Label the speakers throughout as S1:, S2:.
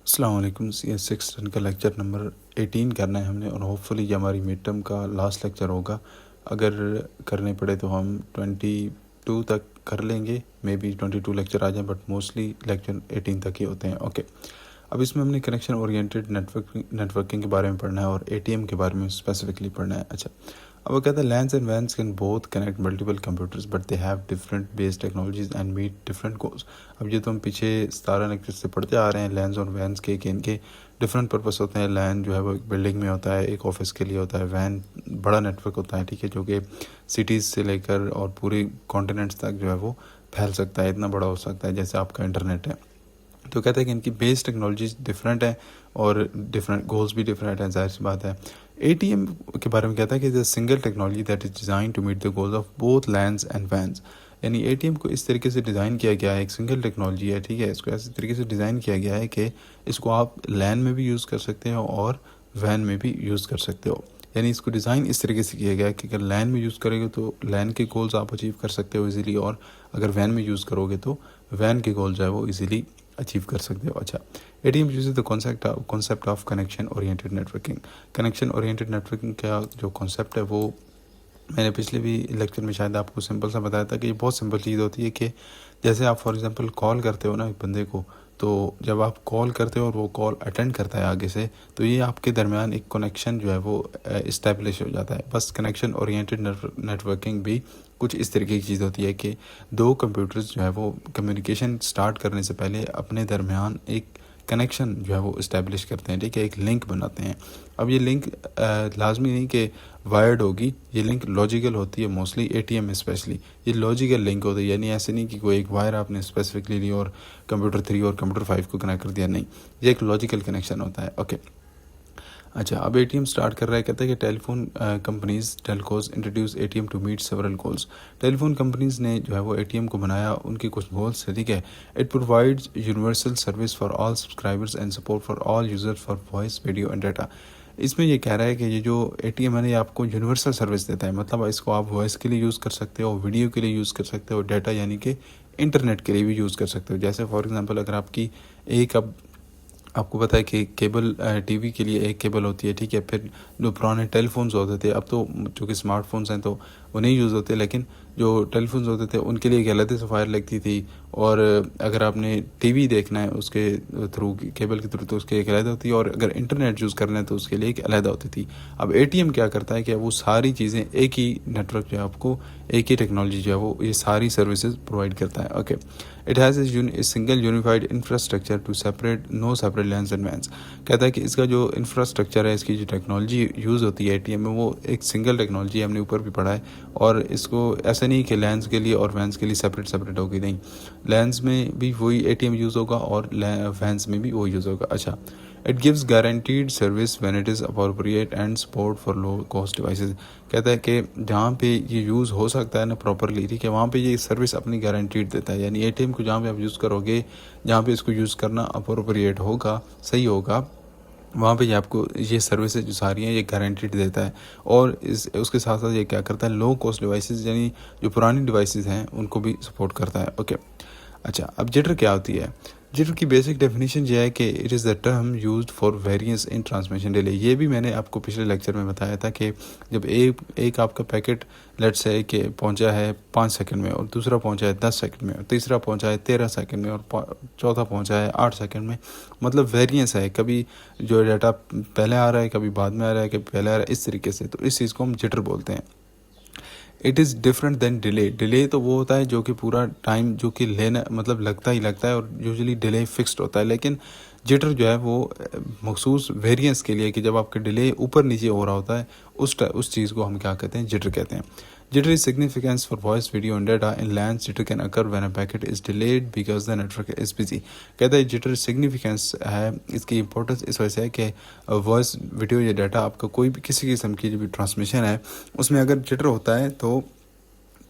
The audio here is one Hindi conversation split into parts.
S1: अस्सलाम वालेकुम। CS6 टन का लेक्चर नंबर 18 करना है हमने और होपफुली ये हमारी मिड टर्म का लास्ट लेक्चर होगा। अगर करने पड़े तो हम 22 तक कर लेंगे, मे बी 22 लेक्चर आ जाए, बट मोस्टली लेक्चर 18 तक ही होते हैं। ओके, अब इसमें हमने कनेक्शन ओरिएंटेड नेटवर्किंग के बारे में पढ़ना है और ATM के बारे में स्पेसिफिकली पढ़ना है। अच्छा, अब वो कहता है LANs and WANs can both connect multiple computers but they have different base technologies and meet different goals. अब ये तो हम पीछे 17 लेक्चर से पढ़ते आ रहे हैं लैन्स और वैन्स के कि इनके डिफरेंट पर्पस होते हैं। लैन जो है वो एक बिल्डिंग में होता है, एक ऑफिस के लिए होता है। वैन बड़ा नेटवर्क होता है, ठीक है, जो कि सिटीज़ से लेकर और पूरी कॉन्टिनेंट्स तक जो है वो फैल सकता है, इतना बड़ा हो सकता है जैसे आपका इंटरनेट है। तो कहते हैं कि इनकी बेस टेक्नोलॉजीज डिफरेंट है और डिफरेंट गोल्स भी डिफरेंट हैं, जाहिर सी बात है। ATM के बारे में कहता है कि the single technology that is design to meet the goals of both LANs and WANs. यानी ATM को इस तरीके से डिज़ाइन किया गया है, एक सिंगल टेक्नोलॉजी है, ठीक है, इसको ऐसे तरीके से डिज़ाइन किया गया है कि इसको आप लैन में भी यूज़ कर सकते हो और वैन में भी यूज़ कर सकते हो। यानी इसको डिज़ाइन इस तरीके से किया गया है कि अगर लैन में यूज़ करोगे तो लैन के गोल्स आप अचीव कर सकते हो इजीली, और अगर वैन में यूज़ करोगे तो वैन के गोल जो है वो इजीली अचीव कर सकते हो। अच्छा, ATM uses the concept of connection oriented networking. Connection oriented networking का जो कॉन्सेप्ट है वो मैंने पिछले भी लेक्चर में शायद आपको सिंपल सा बताया था कि ये बहुत सिंपल चीज़ होती है कि जैसे आप फॉर एग्जांपल कॉल करते हो ना एक बंदे को, तो जब आप कॉल करते हो और वो कॉल अटेंड करता है आगे से, तो ये आपके दरमियान एक कनेक्शन जो है वो इस्टेब्लिश हो जाता है। बस कनेक्शन ओरिएंटेड नेटवर्किंग भी कुछ इस तरीके की चीज़ होती है कि दो कंप्यूटर्स जो है वो कम्युनिकेशन स्टार्ट करने से पहले अपने दरमियान एक कनेक्शन जो है वो इस्टेब्लिश करते हैं, ठीक है, एक लिंक बनाते हैं। अब ये लिंक लाजमी नहीं कि वायर्ड होगी, ये लिंक लॉजिकल होती है मोस्टली, ATM में स्पेशली ये लॉजिकल लिंक होती है। यानी ऐसे नहीं कि कोई एक वायर आपने स्पेसिफिकली ली और कंप्यूटर 3 और कंप्यूटर 5 को कनेक्ट कर दिया, नहीं, ये एक लॉजिकल कनेक्शन होता है। ओके, अच्छा, अब ATM स्टार्ट कर रहा है, कहता है कि telephone companies telcos introduce ATM to meet several goals. Telephone companies ने जो है वो ATM को बनाया उनके कुछ गोल्स है, ठीक है। It provides universal service for all subscribers and support for all users for voice video and data. इसमें ये कह रहा है कि ये जो ATM है ना, ये आपको यूनिवर्सल सर्विस देता है, मतलब इसको आप वॉइस के लिए यूज़ कर सकते हो, वीडियो के लिए यूज़ कर सकते हो, डाटा यानी कि इंटरनेट के लिए भी यूज़ कर सकते हो। जैसे फॉर एग्जांपल अगर आपकी एक, अब आपको पता है कि केबल TV के लिए एक केबल होती है, ठीक है। फिर जो पुराने टेलीफोन्स होते थे, अब तो जो कि स्मार्टफोन्स हैं तो वो नहीं यूज़ होते, लेकिन जो टेलीफोन्स होते थे उनके लिए एक अलग से वायर लगती थी। और अगर आपने TV देखना है उसके थ्रू, केबल के थ्रू, तो उसके एक अलग होती है, और अगर इंटरनेट यूज़ करना है तो उसके लिए एक अलग होती थी। अब ATM क्या करता है कि वो सारी चीज़ें एक ही नेटवर्क जो है आपको, एक ही टेक्नोलॉजी जो है वो ये सारी सर्विसेज प्रोवाइड करता है। Okay, it has a single unified infrastructure to separate no separate LANs and WANs. कहता है कि इसका जो इंफ्रास्ट्रक्चर है, इसकी जो टेक्नोलॉजी यूज़ होती है ATM में, वो एक सिंगल टेक्नोलॉजी, हमने ऊपर भी पढ़ा है। और इसको ऐसा नहीं कि लैंस के लिए और वैन्स के लिए सेपरेट होगी, नहीं, लैंस में भी वही ATM यूज़ होगा और वैन्स में भी वो यूज़ होगा। अच्छा, it gives guaranteed service when it is appropriate and support for low cost devices. कहता है कि जहाँ पे ये यूज़ हो सकता है ना प्रॉपरली, ठीक है, वहाँ पे ये सर्विस अपनी गारंटीड देता है। यानी ATM को जहाँ पे आप यूज़ करोगे, जहाँ पे इसको यूज़ करना अप्रोप्रिएट होगा, सही होगा, वहाँ पे ये आपको ये सर्विसेज जो सारी हैं ये गारंटीड देता है। और इस उसके साथ साथ ये क्या करता है, लो कॉस्ट डिवाइसेस यानी जो पुरानी डिवाइसेस हैं उनको भी सपोर्ट करता है। ओके, अच्छा, अब जिटर क्या होती है? जिटर की बेसिक डेफिनेशन ये है कि it is the term used for variance in transmission delay. ये भी मैंने आपको पिछले लेक्चर में बताया था कि जब एक आपका पैकेट लेट्स से कि पहुंचा है 5 सेकंड में, और दूसरा पहुंचा है 10 सेकंड में, और तीसरा पहुंचा है 13 सेकंड में, और चौथा पहुंचा है 8 सेकंड में, मतलब वेरिएंस है, कभी जो डाटा पहले आ रहा है, कभी बाद में आ रहा है, कभी पहले आ रहा है, इस तरीके से। तो इस चीज़ को हम जिटर बोलते हैं। It is different than delay. Delay तो वो होता है जो कि पूरा टाइम जो कि लेना, मतलब लगता ही लगता है, और यूजुअली डिले फिक्स्ड होता है। लेकिन जिटर जो है वो मखसूस वेरिएंस के लिए, कि जब आपका डिले ऊपर नीचे हो रहा होता है, उस चीज़ को हम क्या कहते हैं, जिटर कहते हैं। Jitter is significance for voice, video and data. In LANs, jitter can occur when a packet is delayed because the network is busy. कहता है jitter significance है, इसकी इंपॉर्टेंस इस वजह से है कि वॉइस, वीडियो या डाटा आपका कोई भी किसी किस्म की जो भी ट्रांसमिशन है उसमें अगर जिटर होता है तो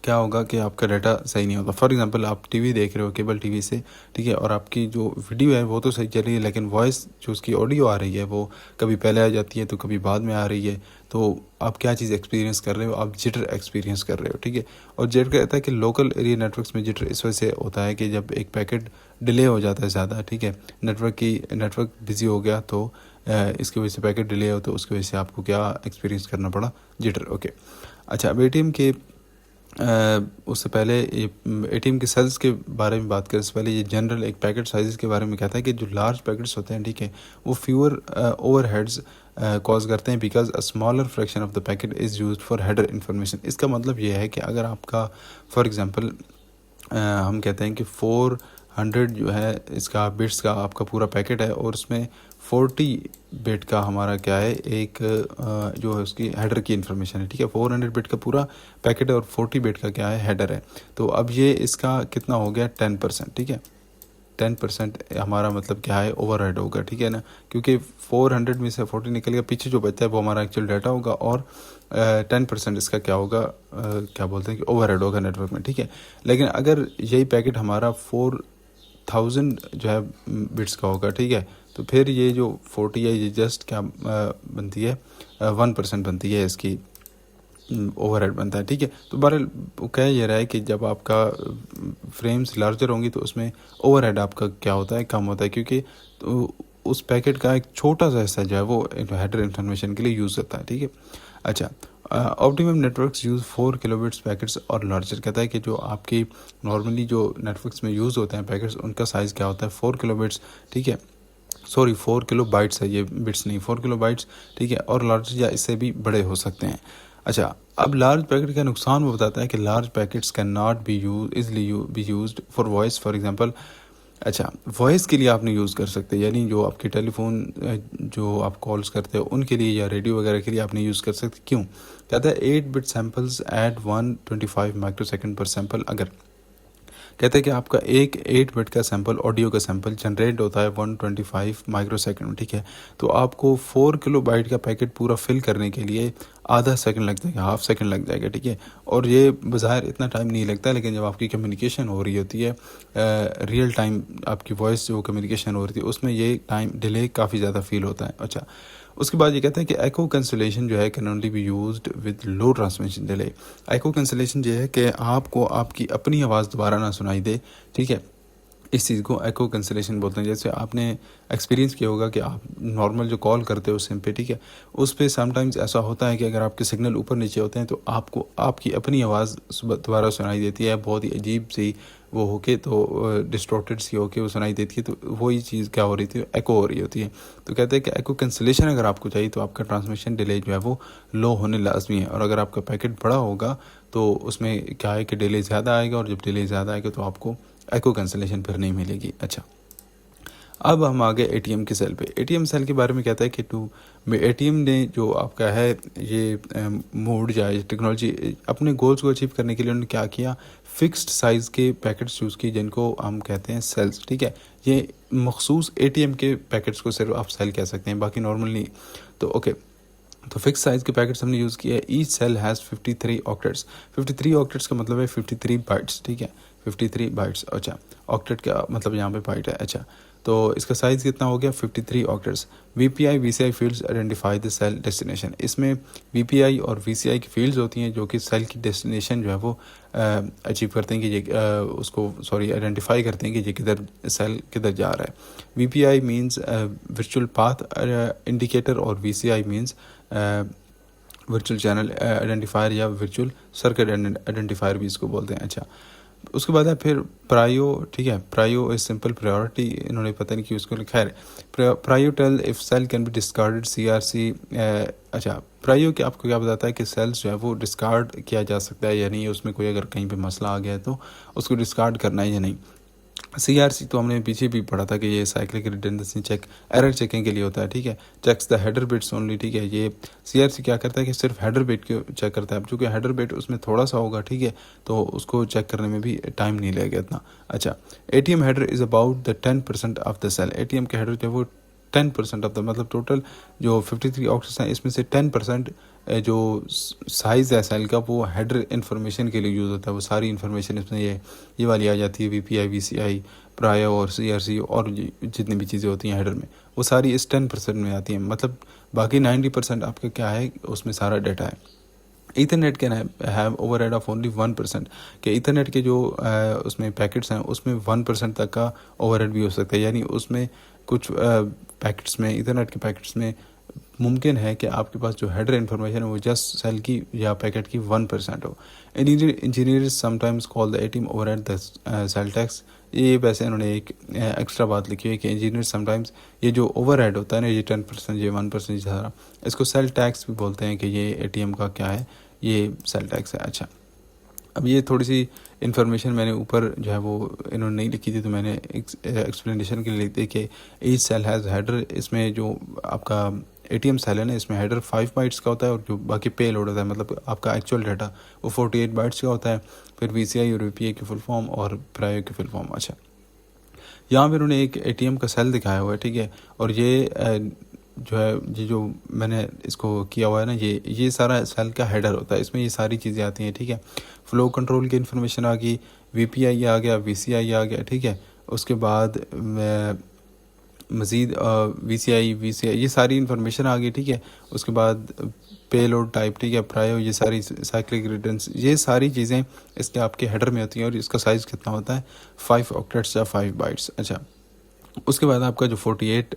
S1: क्या होगा कि आपका डाटा सही नहीं होगा। फॉर एग्जांपल आप टीवी देख रहे हो केबल टीवी से, ठीक है, और आपकी जो वीडियो है वो तो सही चल रही है, लेकिन वॉइस जो उसकी ऑडियो आ रही है वो कभी पहले आ जाती है तो कभी बाद में आ रही है। तो आप क्या चीज़ एक्सपीरियंस कर रहे हो, आप जिटर एक्सपीरियंस कर रहे हो, ठीक है। और जिटर कहता है कि लोकल एरिया नेटवर्क्स में जिटर इस वजह से होता है कि जब एक पैकेट डिले हो जाता है ज़्यादा, ठीक है, नेटवर्क बिजी हो गया तो इसकी वजह से पैकेट डिले हो, तो उसकी वजह से आपको क्या एक्सपीरियंस करना पड़ा, जिटर। ओके, अच्छा, अब एटीएम के उससे पहले ये एटीएम के सेल्स के बारे में बात करें, इससे पहले ये जनरल एक पैकेट साइज़ के बारे में कहता है कि जो लार्ज पैकेट्स होते हैं, ठीक है, वो फ्यूअर ओवरहेड्स कॉज करते हैं because a smaller fraction of the packet is used for header information. इसका मतलब ये है कि अगर आपका फॉर एग्जांपल हम कहते हैं कि 400 जो है इसका बिट्स का आपका पूरा पैकेट है और उसमें 40 बिट का हमारा क्या है, एक जो है उसकी हेडर की इन्फॉर्मेशन है, ठीक है। 400 बिट का पूरा पैकेट है और 40 बिट का क्या है, हेडर है। तो अब ये इसका कितना हो गया, 10%, ठीक है। 10% हमारा मतलब क्या है, ओवरहेड होगा, ठीक है ना, क्योंकि 400 में से 40 निकल गया, पीछे जो बचा है वो हमारा एक्चुअल डाटा होगा और 10% इसका क्या होगा, क्या बोलते हैं कि ओवरहेड होगा नेटवर्क में, ठीक है। लेकिन अगर यही पैकेट हमारा 4000 जो है बिट्स का होगा, ठीक है, तो फिर ये जो 40 है ये जस्ट क्या बनती है, 1% बनती है इसकी, ओवरहेड बनता है, ठीक है। तो बहरहाल कह ये रहा है कि जब आपका फ्रेम्स लार्जर होंगी तो उसमें ओवरहेड आपका क्या होता है, कम होता है, क्योंकि तो उस पैकेट का एक छोटा सा हिस्सा जो है वो हेडर इन्फॉर्मेशन के लिए यूज़ होता है, ठीक है। अच्छा, optimum networks use 4 kilobits packets और लार्जर। कहता है कि जो आपकी नॉर्मली जो नेटवर्क्स में यूज़ होते हैं पैकेट्स, उनका साइज़ क्या होता है, 4 किलोबिट्स, ठीक है, सॉरी 4 किलो बाइट्स है, ये बिट्स नहीं, 4 किलो बाइट्स, ठीक है, और लार्ज या इससे भी बड़े हो सकते हैं। अच्छा, अब लार्ज पैकेट का नुकसान वो बताता है कि large packets can not be easily be used for voice, for example. अच्छा, वॉइस के लिए आप नहीं यूज़ कर सकते, यानी जो आपके टेलीफोन जो आप कॉल्स करते हो उनके लिए या रेडियो वगैरह के लिए आप नहीं यूज़ कर सकते। क्यों? कहता है 8 बिट सैम्पल्स एट 125 माइक्रोसेकंड पर सैम्पल। अगर कहते हैं कि आपका एक 8 बिट का सैंपल, ऑडियो का सैंपल जनरेट होता है 125 माइक्रोसेकंड में, ठीक है, तो आपको 4 किलो बाइट का पैकेट पूरा फिल करने के लिए आधा सेकंड लग जाएगा, हाफ सेकंड लग जाएगा, ठीक है। और ये बज़ाहिर इतना टाइम नहीं लगता, लेकिन जब आपकी कम्युनिकेशन हो रही होती है, रियल टाइम आपकी वॉइस जो कम्युनिकेशन हो रही थी उसमें ये टाइम डिले काफ़ी ज़्यादा फील होता है। अच्छा, उसके बाद ये कहते हैं कि एको कैंसलेशन जो है can only be used with low transmission delay. Echo cancellation ये है कि आपको आपकी अपनी आवाज़ दोबारा ना सुनाई दे, ठीक है, इस चीज़ को एको कैंसलेशन बोलते हैं। जैसे आपने एक्सपीरियंस किया होगा कि आप नॉर्मल जो कॉल करते हो सिम पे, ठीक है, उस पर समटाइम्स ऐसा होता है कि अगर आपके सिग्नल ऊपर नीचे होते हैं तो आपको आपकी अपनी आवाज़ दोबारा सुनाई देती है, बहुत ही अजीब सी वो होके, तो डिस्टॉर्टेड सी होके वो सुनाई देती है, तो वही चीज़ क्या हो रही थी, एको हो रही होती है। तो कहते हैं कि एको कैंसलेशन अगर आपको चाहिए तो आपका ट्रांसमिशन डिले जो है वो लो होने लाजमी है, और अगर आपका पैकेट बड़ा होगा तो उसमें क्या है कि डिले ज़्यादा आएगा, और जब डिले ज़्यादा आएगा तो आपको एको कैंसलेशन फिर नहीं मिलेगी। अच्छा, अब हम आ गए एटीएम के सेल पे। एटीएम सेल के बारे में कहता है कि एटीएम ने जो आपका है ये मोड या टेक्नोलॉजी अपने गोल्स को अचीव करने के लिए उन्होंने क्या किया, फिक्स्ड साइज़ के पैकेट्स यूज़ किए जिनको हम कहते हैं सेल्स, ठीक है। ये मखसूस एटीएम के पैकेट्स को सिर्फ आप सेल कह सकते हैं, बाकी नॉर्मल नहीं। तो ओके, तो फिक्स साइज़ के पैकेट्स हमने यूज़ किया है। Each cell has 53 octets. 53 octets का मतलब है 53 बाइट्स, ठीक है, 53 बाइट्स। अच्छा, ऑक्टेट का मतलब यहाँ पे बाइट है। अच्छा, तो इसका साइज़ कितना हो गया, 53 octets. VPI VCI fields identify the cell destination. इसमें वीपीआई और वीसीआई की फील्ड्स होती हैं जो कि सेल की डेस्टिनेशन जो है वो अचीव करते हैं कि ये आइडेंटिफाई करते हैं कि ये किधर सेल किधर जा रहा है। VPI means virtual path indicator और VCI means virtual channel identifier या वर्चुअल सर्किट आइडेंटिफायर भी इसको बोलते हैं। अच्छा, उसके बाद है फिर प्रायो, ठीक है, प्रायो इज सिंपल प्रायोरिटी, इन्होंने पता नहीं क्यों उसको लिखा है। Prio tell if cell can be discarded CRC. अच्छा, प्रायो के आपको क्या बताता है कि सेल्स जो है वो डिस्कार्ड किया जा सकता है या नहीं, उसमें कोई अगर कहीं पे मसला आ गया है तो उसको डिस्कार्ड करना है या नहीं। सीआरसी तो हमने पीछे भी पढ़ा था कि ये cyclic redundancy check error checking के लिए होता है, ठीक है। Checks the header bits only, ठीक है। ये सीआरसी क्या करता है कि सिर्फ हेडर बिट को चेक करता है, चूँकि हेडर बिट उसमें थोड़ा सा होगा, ठीक है, तो उसको चेक करने में भी टाइम नहीं लगेगा इतना। अच्छा, ATM header is about the 10% of the cell. ATM के हेडर जो वो 10% ऑफ द, मतलब टोटल जो 53 ऑक्टेट्स हैं इसमें से 10% जो साइज़ है सेल का वो हेडर इन्फॉर्मेशन के लिए यूज़ होता है। वो सारी इन्फॉर्मेशन इसमें ये वाली आ जाती है, VPI, VCI, प्रायो और CRC और जितनी भी चीज़ें होती हैं हेडर में, वो सारी इस 10% में आती हैं। मतलब बाकी 90% आपका क्या है, उसमें सारा डाटा है। Ethernet can have overhead of only 1%, कि ईथरनेट के जो उसमें पैकेट्स हैं उसमें 1% तक का ओवरहेड भी हो सकता है। यानी उसमें कुछ पैकेट्स में, ईथरनेट के पैकेट्स में मुमकिन है कि आपके पास जो हेडर इन्फॉर्मेशन है वो जस्ट सेल की या पैकेट की 1% हो। Engineers sometimes call the ATM overhead the sale tax. ये वैसे इन्होंने एक एक्स्ट्रा बात लिखी है कि इंजीनियर समटाइम्स ये जो ओवरहेड होता है ना, ये 10%, ये 1%, सारा इसको सेल टैक्स भी बोलते हैं कि ये ATM का क्या है, ये सेल टैक्स है। अच्छा, अब ये थोड़ी सी इन्फॉर्मेशन मैंने ऊपर जो है वो इन्होंने नहीं लिखी थी, तो मैंने एक्सप्लेनेशन के लिए लिख दी कि ईच सेल हैज़ हेडर। इसमें जो आपका ATM सेल है ना, इसमें हेडर 5 बाइट्स का होता है और जो बाकी पे लोड होता है, मतलब आपका एक्चुअल डाटा, वो 48 बाइट्स का होता है। फिर VCI और VPI की फुल फॉर्म और प्रायो की फुल फॉर्म। अच्छा, यहाँ पर उन्होंने एक ATM का सेल दिखाया हुआ है, ठीक है, और ये जो है, ये जो मैंने इसको किया हुआ है ना, ये सारा सेल का हेडर होता है, इसमें ये सारी चीज़ें आती हैं, ठीक है। फ़्लो कंट्रोल की इन्फॉर्मेशन आ गई, VPI आ गया, VCI आ गया, ठीक है। उसके बाद मज़ीद VCI ये सारी इन्फॉर्मेशन आ गई, ठीक है। उसके बाद पे लोड टाइप, ठीक है, प्रायो, ये सारी साइक्लिक रिटर्न्स, ये सारी चीज़ें इसके आपके हेडर में होती हैं। और इसका साइज़ कितना होता है, 5 ऑक्टेट्स या 5 बाइट्स। अच्छा, उसके बाद आपका जो 48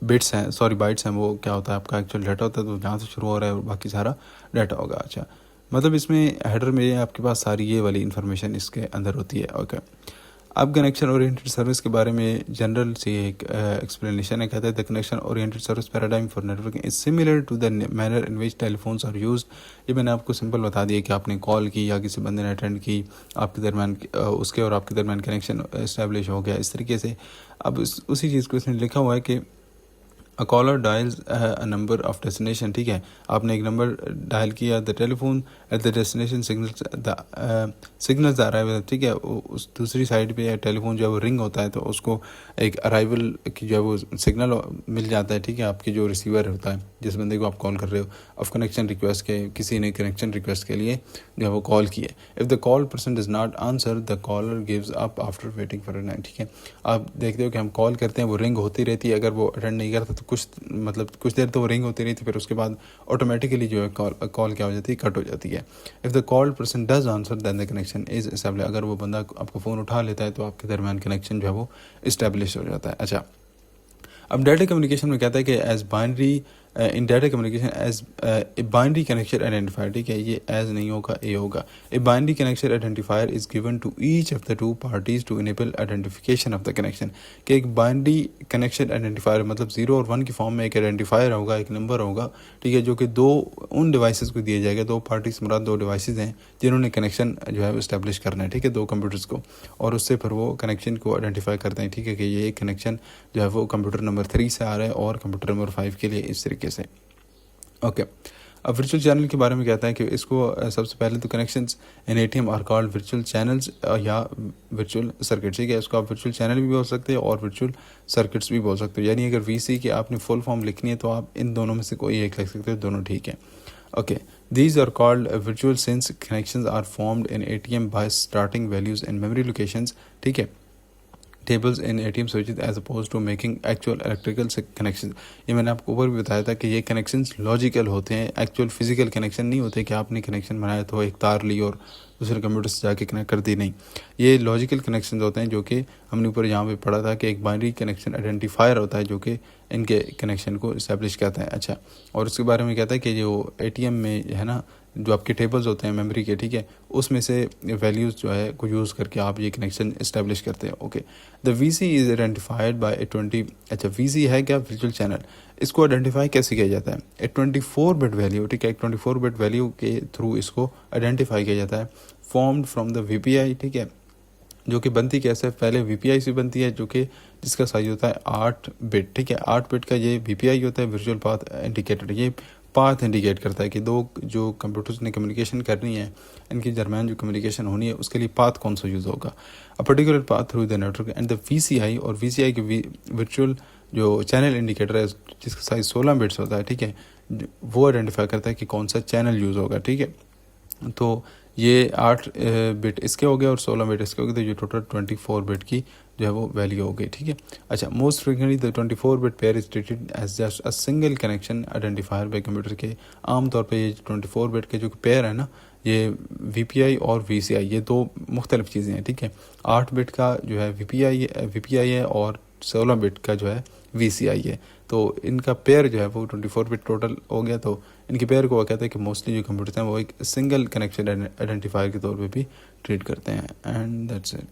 S1: बिट्स हैं, सॉरी बाइट्स हैं, वो क्या होता है, आपका एक्चुअल डाटा होता है, तो जहाँ से शुरू हो रहा है और बाकी सारा डाटा होगा। अच्छा, मतलब इसमें हेडर में आपके पास सारी ये वाली इन्फॉर्मेशन इसके अंदर होती है। ओके, अब कनेक्शन ओरिएंटेड सर्विस के बारे में जनरल से एक एक्सप्लेनेशन है। कहता है the connection oriented service paradigm for networking is similar to the manner in which telephones are used. ये मैंने आपको सिंपल बता दिया कि आपने कॉल की या किसी बंदे ने अटेंड की, आपके दरमियान उसके और आपके दरमियान कनेक्शन इस्टेब्लिश हो गया इस तरीके से। अब उसी चीज़ को इसने लिखा हुआ है कि a caller dials a number of destination, ठीक है, आपने एक नंबर डायल किया, the telephone at the destination signals arrival, ठीक है, उस दूसरी साइड पे टेलीफोन जो है वो रिंग होता है, तो उसको एक अराइवल की जो है वो सिग्नल मिल जाता है, ठीक है, आपकी जो रिसीवर होता है, जिस बंदे को आप कॉल कर रहे हो, ऑफ कनेक्शन रिक्वेस्ट के, किसी ने कनेक्शन रिक्वेस्ट के लिए जो है वो कॉल की है। If the call person does not answer, the caller gives up after waiting for a night, ठीक है। आप देखते हो कि हम कॉल करते हैं, वो रिंग होती रहती है, अगर वो अटेंड नहीं करता तो कुछ देर तो वो रिंग होती रहती है, फिर उसके बाद ऑटोमेटिकली जो है कॉल क्या हो जाती है, कट हो जाती है। If the called person does answer then the connection is establish, अगर वो बंदा आपका फ़ोन उठा लेता है तो आपके दरमियान कनेक्शन जो है वो इस्टेब्लिश हो जाता है। अच्छा, अब डाटा कम्युनिकेशन में कहता है कि as binary in data communication as a binary connection identifier, ठीक है, ये एज नहीं होगा, ए होगा। A binary connection identifier is given to each of the two parties to enable identification of the connection, कि एक बाइनरी कनेक्शन आइडेंटिफायर मतलब 0 और 1 की फॉर्म में एक आइडेंटिफायर होगा, एक नंबर होगा, ठीक है, जो कि दो उन डिवाइसेस को दिया जाएगा, दो पार्टीज मुराद दो डिवाइसेस हैं जिन्होंने कनेक्शन जो है इस्टेब्लिश करना है, ठीक है, दो कंप्यूटर्स को, और उससे फिर वो कनेक्शन को आइडेंटिफाई करते हैं, ठीक है, कि ये कनेक्शन जो है वो कंप्यूटर नंबर 3 से आ रहा है और कंप्यूटर नंबर 5 के लिए इस तरीके से। ओके, अब वर्चुअल चैनल के बारे में कहता है कि इसको सबसे पहले तो connections in ATM are called virtual channels या वर्चुअल सर्किट्स, ठीक है, इसको आप वर्चुअल चैनल भी बोल सकते हैं और वर्चुअल सर्किट्स भी बोल सकते हो। यानी अगर VC की आपने फुल फॉर्म लिखनी है तो आप इन दोनों में से कोई एक लिख सकते हो, दोनों ठीक है। Okay, these are called virtual since connections are formed in ATM by starting values in memory locations, ठीक है, tables in ATM switches as oppose to making actual electrical connection. ये मैंने आपको ऊपर भी बताया था कि ये कनेक्शंस लॉजिकल होते हैं, एक्चुअल फिजिकल कनेक्शन नहीं होते कि आपने कनेक्शन बनाया तो एक तार ली और दूसरे कंप्यूटर से जाके कनेक्ट कर दी, नहीं, ये लॉजिकल कनेक्शन होते हैं जो कि हमने ऊपर यहाँ पे पढ़ा था कि एक बाइनरी कनेक्शन आइडेंटिफायर होता है जो कि इनके कनेक्शन को इस्टेब्लिश करता है। अच्छा, और उसके बारे में कहता है कि जो ATM में है ना, जो आपके टेबल्स होते हैं मेमोरी के, ठीक है, उसमें से वैल्यूज़ जो है को यूज़ करके आप ये कनेक्शन इस्टेब्लिश करते हैं। Okay, the VC is identified by a 20, अच्छा VC है क्या, वर्चुअल चैनल, इसको आइडेंटिफाई कैसे किया जाता है, ए 24 बिट वैल्यू, ठीक है, 24 बिट वैल्यू के थ्रू इसको आइडेंटिफाई किया जाता है, फॉर्म्ड फ्रॉम द VPI, ठीक है, जो कि बनती कैसे, पहले VPI से बनती है, जो कि जिसका साइज होता है 8 बिट, ठीक है, 8 बिट का ये VPI होता है, वर्चुअल पाथ इंडिकेटर, ये पाथ इंडिकेट करता है कि दो जो कंप्यूटर्स ने कम्युनिकेशन करनी है, इनके दरमियान जो कम्युनिकेशन होनी है उसके लिए पाथ कौन सा यूज़ होगा, a particular path through the network and the VCI, और VCI के वर्चुअल जो चैनल इंडिकेटर है जिसका साइज 16 बिट्स होता है, ठीक है, वो आइडेंटिफाई करता है कि कौन सा चैनल यूज़ होगा, ठीक है। तो ये 8 बिट इसके हो गए और 16 बिट इसके हो गए, तो ये टोटल 24 बिट की जो है वो वैल्यू हो गई, ठीक है। अच्छा, most frequently the 24 bit pair is treated as just a single connection identifier by computer के। आमतौर पे ये 24 बिट के जो पेयर है ना, ये VPI और VCI ये दो मुख्तलिफ चीज़ें हैं, ठीक है। 8 बिट का जो है VPI है और 16 बिट का जो है VCI है। तो इनका पेयर जो है वो 24 बिट टोटल हो गया। तो इनके पेयर को वो कहते हैं कि मोस्टली जो कंप्यूटर्स हैं वो एक सिंगल कनेक्शन आइडेंटिफायर के तौर पे भी ट्रीट करते हैं। And that's it.